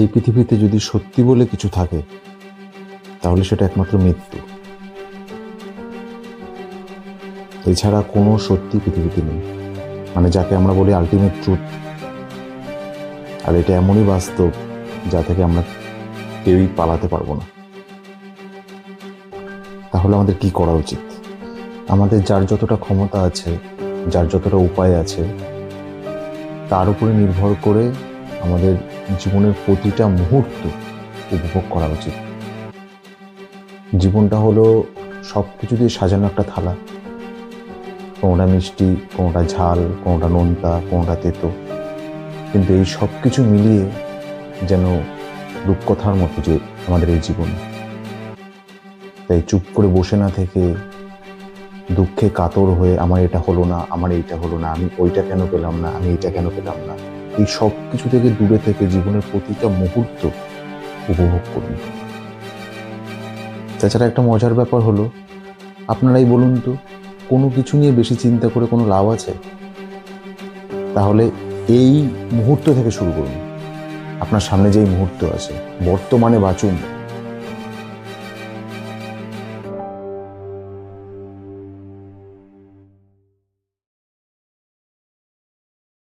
এই পৃথিবীতে যদি সত্যি বলে কিছু থাকে তাহলে সেটা একমাত্র মৃত্যু। এছাড়া কোনো সত্যি পৃথিবীতে নেই, মানে যাকে আমরা বলি আলটিমেট ট্রুথ। আর এটা এমনই বাস্তব যা থেকে আমরা কেউই পালাতে পারবো না। তাহলে আমাদের কি করা উচিত? আমাদের যার যতটা ক্ষমতা আছে, যার যতটা উপায় আছে, তার উপরে নির্ভর করে আমাদের জীবনের প্রতিটা মুহূর্ত উপভোগ করা উচিত। জীবনটা হলো সব কিছু দিয়ে সাজানো একটা থালা, কোনোটা মিষ্টি, কোনোটা ঝাল, কোনোটা নোনতা, কোনোটা তেতো, কিন্তু এই সব কিছু মিলিয়ে যেন রূপকথার মতো যে আমাদের এই জীবন। তাই চুপ করে বসে না থেকে, দুঃখে কাতর হয়ে আমার এটা হলো না, আমার এইটা হলো না, আমি ওইটা কেন পেলাম না, আমি এইটা কেন পেলাম না, এই সব কিছু থেকে দূরে থেকে জীবনের প্রতিটা মুহূর্ত উপভোগ করুন। তাছাড়া একটা মজার ব্যাপার হলো, আপনারাই বলুন তো, কোনো কিছু নিয়ে বেশি চিন্তা করে কোনো লাভ আছে? তাহলে এই মুহূর্ত থেকে শুরু করুন। আপনার সামনে যেই মুহূর্ত আছে, বর্তমানে বাঁচুন।